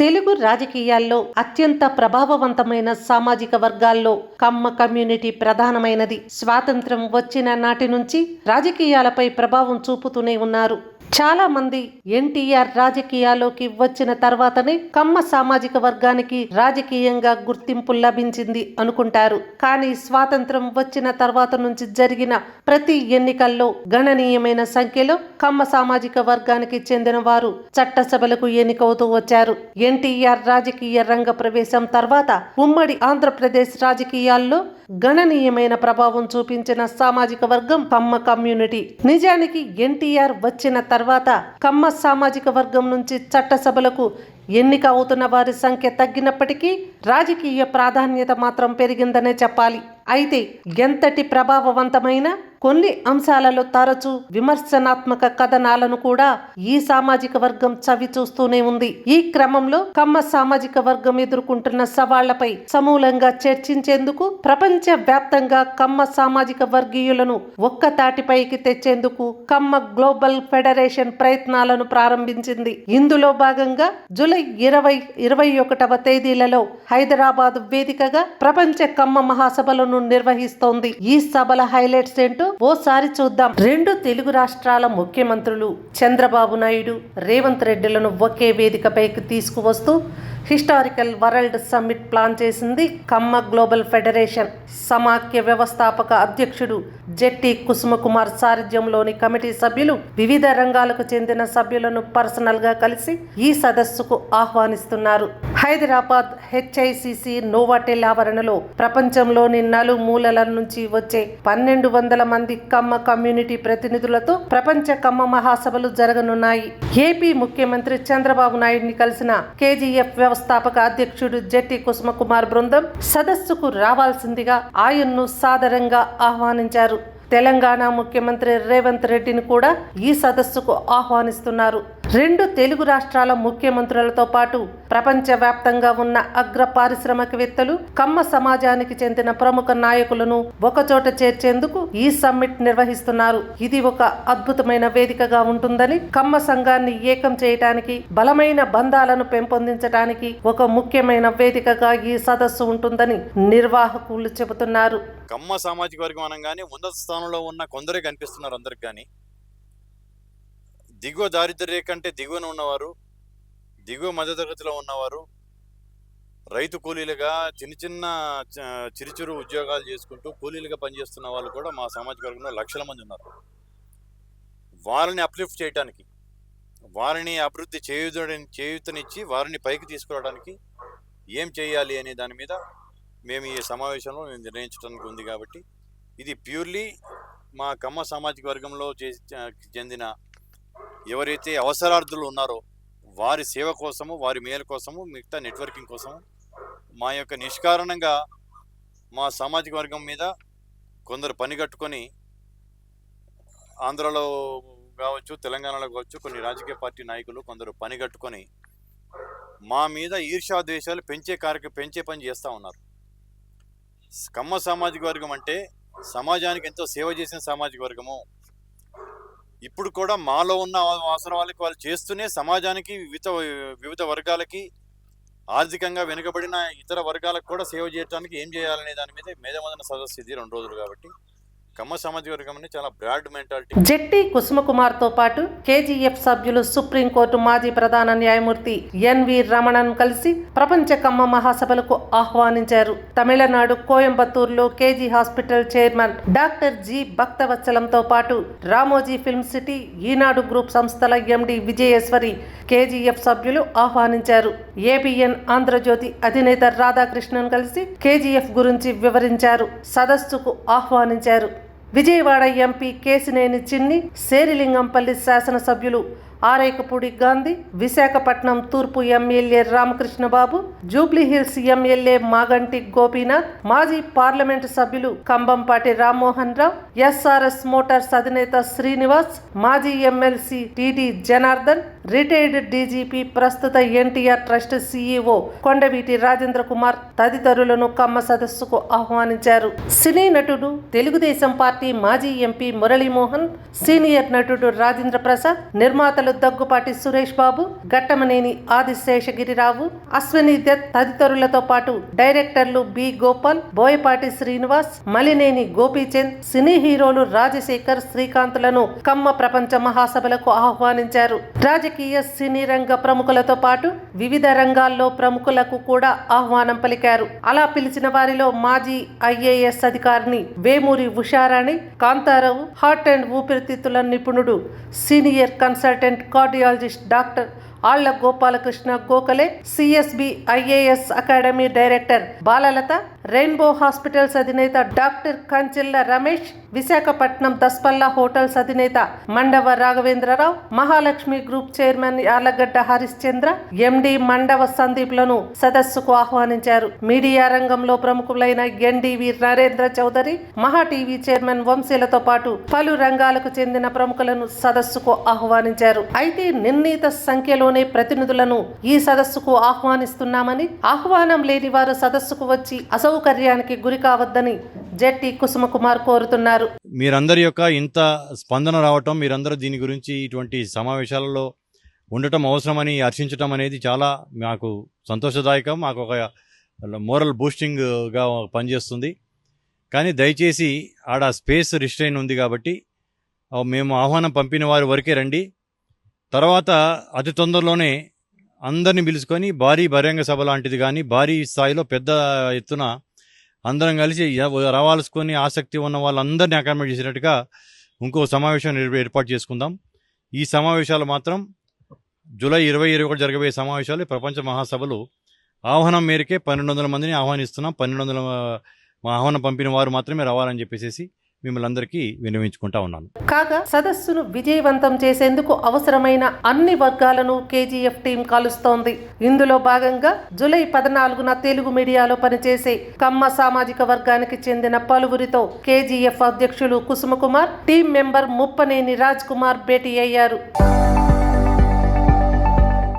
తెలుగు రాజకీయాల్లో అత్యంత ప్రభావవంతమైన సామాజిక వర్గాల్లో కమ్మ కమ్యూనిటీ ప్రధానమైనది. స్వాతంత్ర్యం వచ్చిన నాటి నుంచి రాజకీయాలపై ప్రభావం చూపుతూనే ఉన్నారు. చాలా మంది ఎన్టీఆర్ రాజకీయాల్లోకి వచ్చిన తర్వాతనే కమ్మ సామాజిక వర్గానికి రాజకీయంగా గుర్తింపు లభించింది అనుకుంటారు. కానీ స్వాతంత్రం వచ్చిన తర్వాత నుంచి జరిగిన ప్రతి ఎన్నికల్లో గణనీయమైన సంఖ్యలో కమ్మ సామాజిక వర్గానికి చెందిన వారు చట్టసభలకు ఎన్నికవుతూ వచ్చారు. ఎన్టీఆర్ రాజకీయ రంగ ప్రవేశం తర్వాత ఉమ్మడి ఆంధ్రప్రదేశ్ రాజకీయాల్లో గణనీయమైన ప్రభావం చూపించిన సామాజిక వర్గం కమ్మ కమ్యూనిటీ. నిజానికి ఎన్టీఆర్ వచ్చిన తర్వాత కమ్మ సామాజిక వర్గం నుంచి చట్టసభలకు ఎన్నిక అవుతున్న వారి సంఖ్య తగ్గినప్పటికీ రాజకీయ ప్రాధాన్యత మాత్రం పెరిగిందనే చెప్పాలి. అయితే ఎంతటి ప్రభావవంతమైన కొన్ని అంశాలలో తరచూ విమర్శనాత్మక కథనాలను కూడా ఈ సామాజిక వర్గం చవి చూస్తూనే ఉంది. ఈ క్రమంలో కమ్మ సామాజిక వర్గం ఎదుర్కొంటున్న సవాళ్లపై సమూలంగా చర్చించేందుకు ప్రపంచ వ్యాప్తంగా కమ్మ సామాజిక వర్గీయులను ఒక్కతాటిపైకి తెచ్చేందుకు కమ్మ గ్లోబల్ ఫెడరేషన్ ప్రయత్నాలను ప్రారంభించింది. ఇందులో భాగంగా జూలై 20-21 తేదీలలో హైదరాబాద్ వేదికగా ప్రపంచ కమ్మ మహాసభలను నిర్వహిస్తోంది. ఈ సభల హైలైట్స్ ఏంటో ఓసారి చూద్దాం. 2 తెలుగు రాష్ట్రాల ముఖ్యమంత్రులు చంద్రబాబు నాయుడు, రేవంత్ రెడ్డిలను ఒకే వేదికపైకి తీసుకువస్తూ హిస్టారికల్ వరల్డ్ సమ్మిట్ ప్లాన్ చేసింది కమ్మ గ్లోబల్ ఫెడరేషన్. సమాఖ్య వ్యవస్థాపక అధ్యక్షుడు జెట్టి కుసుమకుమార్ సారథ్యంలోని కమిటీ సభ్యులు వివిధ రంగాలకు చెందిన సభ్యులను పర్సనల్ గా కలిసి ఈ సదస్సుకు ఆహ్వానిస్తున్నారు. హైదరాబాద్ HICC నోవాటెల్ ఆవరణలో ప్రపంచంలోని నలుమూలల నుంచి వచ్చే 1200 మంది కమ్మ కమ్యూనిటీ ప్రతినిధులతో ప్రపంచ కమ్మ మహాసభలు జరగనున్నాయి. ఏపీ ముఖ్యమంత్రి చంద్రబాబు నాయుడిని కలిసిన KGF వ్యవస్థాపక అధ్యక్షుడు జెట్టి కుసుమకుమార్ బృందం సదస్సుకు రావాల్సిందిగా ఆయన్ను సాదరంగా ఆహ్వానించారు. తెలంగాణ ముఖ్యమంత్రి రేవంత్ రెడ్డిని కూడా ఈ సదస్సుకు ఆహ్వానిస్తున్నారు. 2 తెలుగు రాష్ట్రాల ముఖ్యమంత్రులతో పాటు ప్రపంచవ్యాప్తంగా ఉన్న అగ్ర పారిశ్రామికవేత్తలు, కమ్మ సమాజానికి చెందిన ప్రముఖ నాయకులను ఒకచోట చేర్చేందుకు ఈ సమ్మిట్ నిర్వహిస్తున్నారు. ఇది ఒక అద్భుతమైన వేదికగా ఉంటుందని, కమ్మ సంఘాన్ని ఏకం చేయటానికి, బలమైన బంధాలను పెంపొందించడానికి ఒక ముఖ్యమైన వేదికగా ఈ సదస్సు ఉంటుందని నిర్వాహకులు చెబుతున్నారు. కమ్మ సామాజిక వర్గం అనగానే ఉన్నత స్థానంలో ఉన్న కొందరే కనిపిస్తున్నారు అందరికి. కానీ దిగువ దారిద్ర్య రేఖ అంటే దిగువన ఉన్నవారు, దిగువ మధ్యతరగతిలో ఉన్నవారు, రైతు కూలీలుగా చిన్న చిరుచిరు ఉద్యోగాలు చేసుకుంటూ కూలీలుగా పనిచేస్తున్న వాళ్ళు కూడా మా సామాజిక వర్గంలో లక్షల మంది ఉన్నారు. వారిని అప్లిఫ్ట్ చేయడానికి, వారిని అభివృద్ధి చేయూతనిచ్చి వారిని పైకి తీసుకురావడానికి ఏం చేయాలి అనే దాని మీద మేము ఈ సమావేశంలో నిర్ణయించడానికి ఉంది. కాబట్టి ఇది ప్యూర్లీ మా కమ్మ సామాజిక వర్గంలో చెందిన ఎవరైతే అవసరార్థులు ఉన్నారో వారి సేవ కోసము, వారి మేలు కోసము, మిగతా నెట్వర్కింగ్ కోసము మా యొక్క నిష్కారణంగా మా సామాజిక వర్గం మీద కొందరు పని కట్టుకొని ఆంధ్రలో కావచ్చు, తెలంగాణలో కావచ్చు, కొన్ని రాజకీయ పార్టీ నాయకులు కొందరు పని కట్టుకొని మా మీద ఈర్ష్యాద్వేషాలు పెంచే పని చేస్తూ ఉన్నారు. కమ్మ సామాజిక వర్గం అంటే సమాజానికి ఎంతో సేవ చేసిన సామాజిక వర్గము. ఇప్పుడు కూడా మాలో ఉన్న అవసరాలకి వాళ్ళు చేస్తూనే సమాజానికి వివిధ వర్గాలకి, ఆర్థికంగా వెనుకబడిన ఇతర వర్గాలకు కూడా సేవ చేయడానికి ఏం చేయాలనే దాని మీద మేధమదన సదస్సు ఇది 2 రోజులు. కాబట్టి కమ్మ సామాజిక వర్గం అనేది చాలా బ్రాడ్ మెంటాలిటీ. జెట్టి కుసుమకుమార్ తో పాటు KGF సభ్యులు సుప్రీంకోర్టు మాజీ ప్రధాన న్యాయమూర్తి NV రమణన్ కలిసి ప్రపంచ కమ్మ మహాసభలకు ఆహ్వానించారు. తమిళనాడు కోయంబత్తూరులో KG hospital chairman doctor G భక్తవత్సలంతో పాటు Ramoji film city, Eenadu group సంస్థల MD విజయేశ్వరి KGF సభ్యులు ఆహ్వానించారు. ABN ఆంధ్రజ్యోతి అధినేత రాధాకృష్ణన్ కలిసి KGF గురించి వివరించారు, సదస్సుకు ఆహ్వానించారు. విజయవాడ MP కేసినేని చిన్ని, శేరిలింగంపల్లి శాసనసభ్యులు ఆరేకపూడి గాంధీ, విశాఖపట్నం తూర్పు ఎమ్మెల్యే రామకృష్ణబాబు, జూబ్లీహిల్స్ ఎమ్మెల్యే మాగంటి గోపీనాథ్, మాజీ పార్లమెంటు సభ్యులు కంబంపాటి రామ్మోహన్ రావు, SRS మోటార్స్ అధినేత శ్రీనివాస్, మాజీ MLC TD Janardhan, retired DGP ప్రస్తుత ఎన్టీఆర్ ట్రస్ట్ సీఈఓ కొండవీటి రాజేంద్ర కుమార్ తదితరులను కమ్మ సదస్సుకు ఆహ్వానించారు. సినీ నటుడు, తెలుగుదేశం పార్టీ మాజీ ఎంపీ మురళీమోహన్, సీనియర్ నటుడు రాజేంద్ర ప్రసాద్, నిర్మాతలు దగ్గుపాటి సురేష్ బాబు, ఘట్టమనేని ఆదిశేషగిరిరావు, అశ్విని దత్ తదితరులతో పాటు డైరెక్టర్లు బి గోపాల్, బోయపాటి శ్రీనివాస్, మలినేని గోపీచంద్, సినీ హీరోలు రాజశేఖర్, శ్రీకాంత్లను కమ్మ ప్రపంచ మహాసభలకు ఆహ్వానించారు. రాజకీయ, సినీ రంగ ప్రముఖులతో పాటు వివిధ రంగాల్లో ప్రముఖులకు కూడా ఆహ్వానం పలికారు. అలా పిలిచిన వారిలో మాజీ ఐఏఎస్ అధికారిని వేమూరి ఉషారాణి, కాంతారావు, హార్ట్ అండ్ ఊపిరితిత్తుల నిపుణుడు, senior consultant cardiologist doctor Alla Gopalakrishna Gokhale, CSB IAS academy director Balalatha, rainbow hospitals అధినేత డాక్టర్ కంచెల్ల రమేష్, విశాఖపట్నం దస్పల్లా హోటల్స్ అధినేత Mandava Raghavendrarao, Mahalakshmi group chairman Yarlagadda Harishchandra, MD Mandava సందీప్లను సదస్సుకు ఆహ్వానించారు. మీడియా రంగంలో ప్రముఖులైన ఎన్డీవీ నరేంద్ర చౌదరి, మహా టీవీ చైర్మన్ వంశీలతో పాటు పలు రంగాలకు చెందిన ప్రముఖులను సదస్సుకు ఆహ్వానించారు. అయితే నిర్ణీత సంఖ్యలోనే ప్రతినిధులను ఈ సదస్సుకు ఆహ్వానిస్తున్నామని, ఆహ్వానం లేని వారు సదస్సుకు వచ్చి అసౌకర్యానికి గురి కావద్దని జెట్టి కుసుమకుమార్ కోరుతున్నారు. మీరందరి యొక్క ఇంత స్పందన రావటం, మీరందరూ దీని గురించి ఇటువంటి సమావేశాలలో ఉండటం అవసరమని హర్షించటం అనేది చాలా మాకు సంతోషదాయకం, మాకు ఒక మోరల్ బూస్టింగ్గా పనిచేస్తుంది. కానీ దయచేసి ఆడ స్పేస్ రిస్ట్రైన్ ఉంది కాబట్టి మేము ఆహ్వానం పంపిన వారి వరకే రండి. తర్వాత అతి తొందరలోనే అందరిని పిలుచుకొని భారీ బహిరంగ సభ లాంటిది కానీ భారీ స్థాయిలో పెద్ద ఎత్తున అందరం కలిసి రావాల్సుకొని ఆసక్తి ఉన్న వాళ్ళందరినీ అకామిడేట్ చేసినట్టుగా ఇంకో సమావేశం ఏర్పాటు చేసుకుందాం. ఈ సమావేశాలు మాత్రం జూలై 2021 జరగబోయే సమావేశాలు ప్రపంచ మహాసభలు ఆహ్వానం మేరకే 1200 మందిని ఆహ్వానిస్తున్నాం. 1200 ఆహ్వానం పంపిన వారు మాత్రమే రావాలని చెప్పేసి మిమ్మల్ని అందరికీ విన్నవించుకుంటా ఉన్నాను. కాగా సదస్సును విజయవంతం చేసేందుకు అవసరమైన అన్ని వర్గాలను కేజీఎఫ్ టీం కలుస్తోంది. ఇందులో భాగంగా జూలై 14న తెలుగు మీడియాలో పనిచేసే కమ్మ సామాజిక వర్గానికి చెందిన పలువురితో కేజీఎఫ్ అధ్యక్షులు కుసుమకుమార్, టీం మెంబర్ ముప్పనేని రాజ్ కుమార్ భేటీ అయ్యారు.